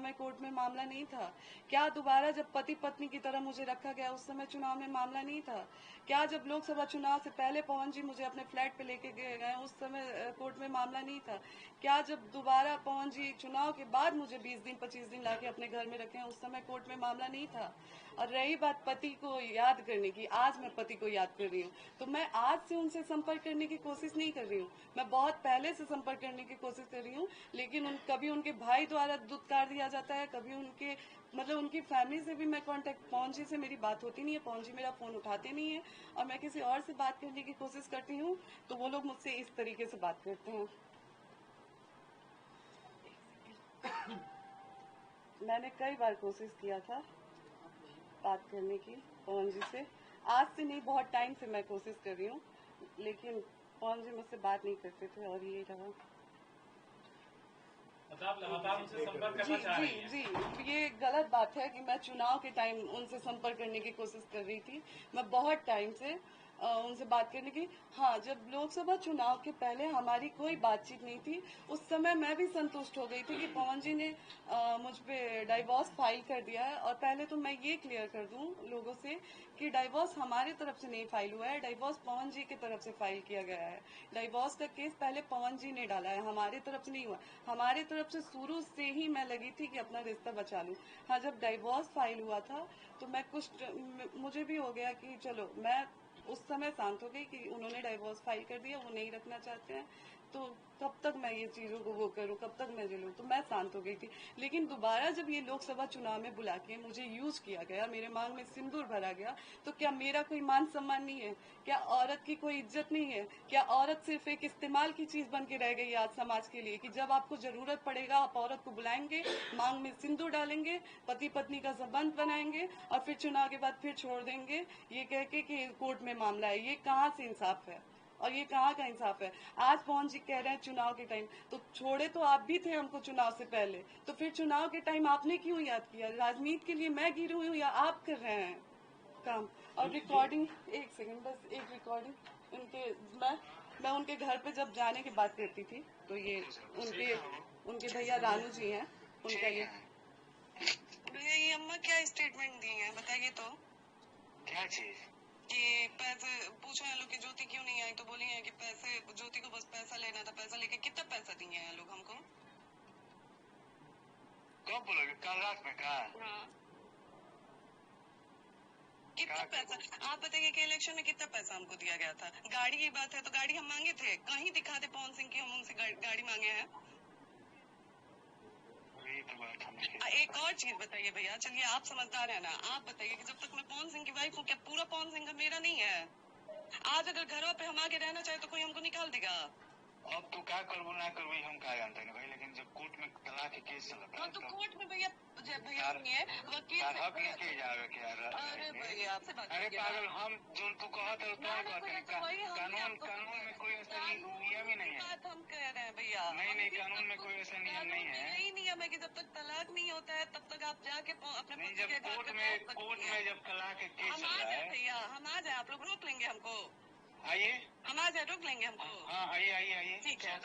समय कोर्ट में मामला नहीं था? क्या दोबारा जब पति पत्नी की तरह मुझे रखा गया उस समय चुनाव में मामला नहीं था? क्या जब लोकसभा चुनाव से पहले पवन जी मुझे अपने फ्लैट पे लेके गए उस समय कोर्ट में मामला नहीं था? क्या जब दोबारा पवन जी चुनाव के बाद मुझे 20 दिन 25 दिन लाके अपने घर में रखे उस समय कोर्ट में मामला नहीं था? और रही बात पति को याद करने की, आज मैं पति को याद कर रही हूँ, तो मैं आज से उनसे संपर्क करने की कोशिश नहीं कर रही हूँ, मैं बहुत पहले से संपर्क करने की कोशिश कर रही हूँ, लेकिन कभी उनके भाई द्वारा दुत्कार दिया जाता है, कभी उनके मतलब उनकी फैमिली से भी मैं कांटेक्ट, पवन जी से मेरी बात होती नहीं है, पवन जी मेरा फोन उठाते नहीं है, और मैं किसी और से बात करने की कोशिश करती हूँ तो वो लोग मुझसे इस तरीके से बात करते हैं। मैंने कई बार कोशिश किया था बात करने की पवन जी से, आज से नहीं बहुत टाइम से मैं कोशिश कर रही हूँ, लेकिन पवन जी मुझसे बात नहीं करते थे और यही रहा। आप लगातार उनसे संपर्क करना चाह रही हैं? जी, ये गलत बात है कि मैं चुनाव के टाइम उनसे संपर्क करने की कोशिश कर रही थी। मैं बहुत टाइम से उनसे बात करने की, हाँ, जब लोकसभा चुनाव के पहले हमारी कोई बातचीत नहीं थी, उस समय मैं भी संतुष्ट हो गई थी कि पवन जी ने मुझ पे डाइवोर्स फाइल कर दिया है। और पहले तो मैं ये क्लियर कर दूं लोगों से कि डाइवोर्स हमारी तरफ से नहीं फाइल हुआ है, डाइवोर्स पवन जी की तरफ से फाइल किया गया है। डाइवोर्स का केस पहले पवन जी ने डाला है, हमारी तरफ से नहीं हुआ। हमारी तरफ से शुरू से ही मैं लगी थी कि अपना रिश्ता बचा लूं। हाँ, जब डाइवोर्स फाइल हुआ था तो मैं मुझे भी हो गया कि चलो, मैं उस समय शांत हो गई कि उन्होंने डाइवोर्स फाइल कर दिया, वो नहीं रखना चाहते हैं, तो कब तक मैं ये चीजों को वो करूं, कब तक मैं झेलूं, तो मैं शांत हो गई थी। लेकिन दोबारा जब ये लोकसभा चुनाव में बुला के मुझे यूज किया गया, मेरे मांग में सिंदूर भरा गया, तो क्या मेरा कोई मान सम्मान नहीं है? क्या औरत की कोई इज्जत नहीं है? क्या औरत सिर्फ एक इस्तेमाल की चीज बन के रह गई आज समाज के लिए, कि जब आपको जरूरत पड़ेगा आप औरत को बुलाएंगे, मांग में सिंदूर डालेंगे, पति पत्नी का संबंध बनाएंगे और फिर चुनाव के बाद फिर छोड़ देंगे, ये कह के कि कोर्ट में मामला है? ये कहाँ से इंसाफ है और ये कहाँ का इंसाफ है? आज पवन जी कह रहे हैं चुनाव के टाइम, तो छोड़े तो आप भी थे हमको चुनाव से पहले, तो फिर चुनाव के टाइम आपने क्यों याद किया? राजनीति के लिए मैं गिरी हुई हूँ या आप कर रहे हैं काम? और रिकॉर्डिंग, एक सेकंड बस, एक रिकॉर्डिंग उनके, मैं उनके घर पे जब जाने की बात करती थी तो ये उनके भैया रानू जी हैं, उनका ये भैया, ये अम्मा क्या स्टेटमेंट दी है बताइए तो। क्या चीज? कि पैसे पूछो है लोग कि ज्योति क्यों नहीं आई, तो बोली है कि पैसे, ज्योति को बस पैसा लेना था, पैसा लेके कितना पैसा दिए हैं लोग हमको? कब बोलोगे? कल रात में कहा? हाँ, कितना पैसा आप बताइए कि इलेक्शन में कितना पैसा हमको दिया गया था? गाड़ी की बात है तो गाड़ी हम मांगे थे, कहीं दिखा दे पवन सिंह की हम उनसे गाड़ी मांगे हैं? एक और चीज बताइए भैया, चलिए आप समझदार है ना, आप बताइए कि जब तक मैं पवन सिंह की वाइफ हूँ, क्या पूरा पवन सिंह का मेरा नहीं है? आज अगर घरों पे हम आके रहना चाहे तो कोई हमको निकाल देगा? अब तो क्या करबो ना करबो हम क्या जानते हैं भाई, लेकिन जब कोर्ट में तलाक के केस चला था तो कोर्ट में भैया सुनिए, वकील हक लेके जावे क्या? अरे भैया आपसे बात, अरे पागल, हम जो तू कहत है कानून में कोई ऐसा नियम ही नहीं है। बात हम कह रहे हैं भैया, नहीं, कानून में कोई ऐसा नियम नहीं है। यही नियम है कि जब तक तलाक नहीं होता है तब तक आप जाके अपने नहीं, जब कोर्ट में जब तलाक के केस हम आ जाए भैया, हम आ जाए, आप लोग रोक लेंगे हमको? आइए, हम आ जाए, रोक लेंगे हमको? हाँ आइए। ठीक है,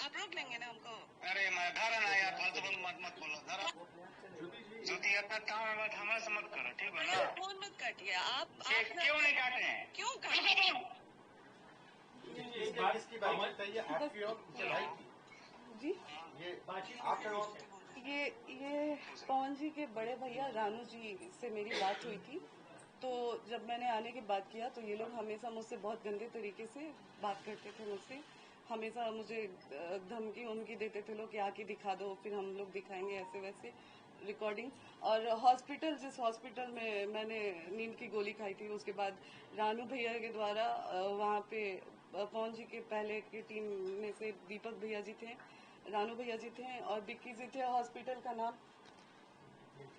आप रोक लेंगे ना हमको? अरे मैं धारा ना यार, फालतू मत बोलो धारा। ज्योति अपना काम है, बात हमारे से मत करो, ठीक है ना? फोन मत काटिए आप क्यों नहीं काटे हैं? क्यों काटे? इसकी बात बताइए, आपकी और भाई की जी, ये आपके और ये पवन जी के बड़े भैया रानू जी से मेरी बात हुई थी, तो जब मैंने आने की बात किया तो ये लोग हमेशा मुझसे बहुत गंदे तरीके से बात करते थे मुझसे, हमेशा मुझे धमकी उमकी देते थे लोग कि आके दिखा दो, फिर हम लोग दिखाएंगे, ऐसे वैसे रिकॉर्डिंग। और हॉस्पिटल, जिस हॉस्पिटल में मैंने नींद की गोली खाई थी, उसके बाद रानू भैया के द्वारा वहाँ पे पवन जी के पहले की टीम में से दीपक भैया जी थे, रानू भैया जी थे और विक्की जी थे। हॉस्पिटल का नाम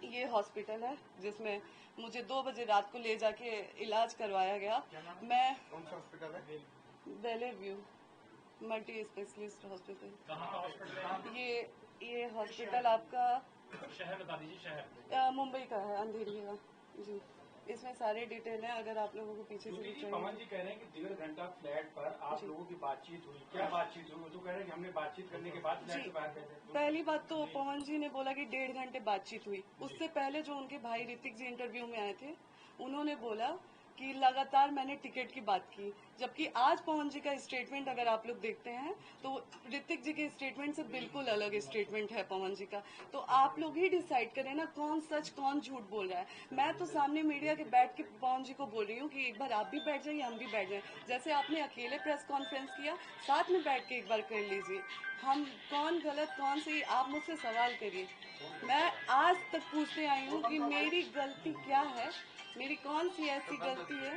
ये हॉस्पिटल है जिसमें मुझे 2 बजे रात को ले जाके इलाज करवाया गया। मैं कौन सा हॉस्पिटल है? बेले व्यू मल्टी स्पेशलिस्ट हॉस्पिटल। ये हॉस्पिटल आपका शहर बता दीजिए, शहर मुंबई का है, अंधेरी का जी। इसमें सारे डिटेल हैं, अगर आप लोगों को पीछे से श्रुति जी, चाहिए। पवन जी कह रहे हैं कि 1.5 घंटा फ्लैट पर आप लोगों की बातचीत हुई, क्या बातचीत हुई? वो तो कह रहे हैं कि हमने बातचीत करने के बाद फ्लैट से बाहर गए थे। पहली बात तो पवन जी ने बोला कि 1.5 घंटे बातचीत हुई। उससे पहले जो उनके भाई ऋतिक जी इंटरव्यू में आए थे, उन्होंने बोला कि लगातार मैंने टिकट की बात की। जबकि आज पवन जी का स्टेटमेंट अगर आप लोग देखते हैं तो ऋतिक जी के स्टेटमेंट से बिल्कुल अलग स्टेटमेंट है पवन जी का। तो आप लोग ही डिसाइड करें ना, कौन सच कौन झूठ बोल रहा है। मैं तो सामने मीडिया के बैठ के पवन जी को बोल रही हूँ कि एक बार आप भी बैठ जाइए, हम भी बैठ जाए। जैसे आपने अकेले प्रेस कॉन्फ्रेंस किया, साथ में बैठ के एक बार कर लीजिए। हम कौन गलत कौन सही, आप मुझसे सवाल करिए। मैं आज तक पूछते आई हूँ कि मेरी गलती क्या है, मेरी कौन सी ऐसी गलती है,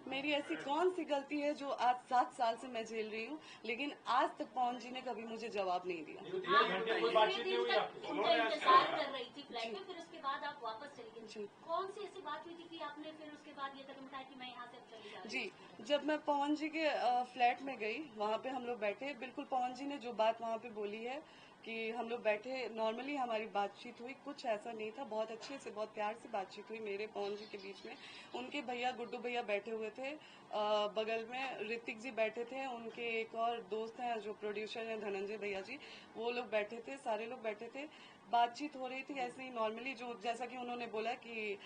मेरी ऐसी कौन सी गलती है जो आज 7 साल से मैं झेल रही हूँ। लेकिन आज तक पवन जी ने कभी मुझे जवाब नहीं दिया। 1.5 घंटे कोई बातचीत नहीं हुई आपकी? उनका इंतजार कर रही थी फ्लैट में, फिर उसके बाद आप वापस चली जी। गई। कौन सी ऐसी बात हुई थी कि आपने फिर उसके बाद ये कदम उठाया कि मैं यहाँ से अब चली जा रही हूँ? जी, जब मैं पवन जी के फ्लैट में गई, वहाँ पे हम लोग बैठे, बिल्कुल पवन जी ने जो बात वहाँ पे बोली है कि हम लोग बैठे, नॉर्मली हमारी बातचीत हुई, कुछ ऐसा नहीं था, बहुत अच्छे से बहुत प्यार से बातचीत हुई मेरे पवन जी के बीच में। उनके भैया गुड्डू भैया बैठे हुए थे, बगल में ऋतिक जी बैठे थे, उनके एक और दोस्त हैं जो प्रोड्यूसर हैं धनंजय भैया जी, वो लोग बैठे थे, सारे लोग बैठे थे। बातचीत हो रही थी ऐसे ही नॉर्मली, जो जैसा कि उन्होंने बोला कि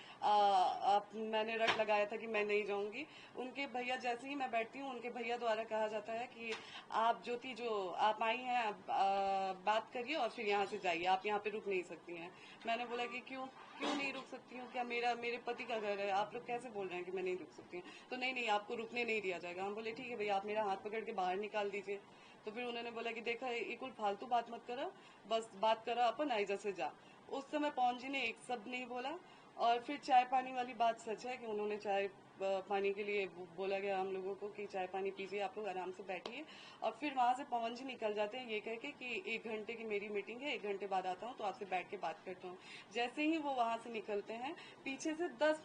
मैंने रट लगाया था कि मैं नहीं जाऊंगी। उनके भैया, जैसे ही मैं बैठती हूँ, उनके भैया द्वारा कहा जाता है कि आप ज्योति जो आप आई हैं, आप बात करिए और फिर यहाँ से जाइए, आप यहाँ पे रुक नहीं सकती हैं। मैंने बोला कि क्यों क्यों नहीं रुक सकती हूँ, क्या मेरे पति का घर है, आप लोग कैसे बोल रहे हैं कि मैं नहीं रुक सकती हूँ? तो नहीं, आपको रुकने नहीं दिया जाएगा। हम बोले ठीक है भैया, आप मेरा हाथ पकड़ के बाहर निकाल दीजिए। तो फिर उन्होंने बोला कि देखा, ये कुल फालतू बात मत करो, बस बात करो अपन, आइजा से जा। उस समय पवन जी ने एक शब्द नहीं बोला। और फिर चाय पानी वाली बात सच है कि उन्होंने चाय पानी के लिए बोला गया हम लोगों को कि चाय पानी पीजिए, आप लोग आराम से बैठिए। और फिर वहां से पवन जी निकल जाते हैं ये कह के कि 1 घंटे की मेरी मीटिंग है, 1 घंटे बाद आता हूँ, तो आपसे बैठ के बात करता हूँ। जैसे ही वो वहां से निकलते हैं, पीछे से 10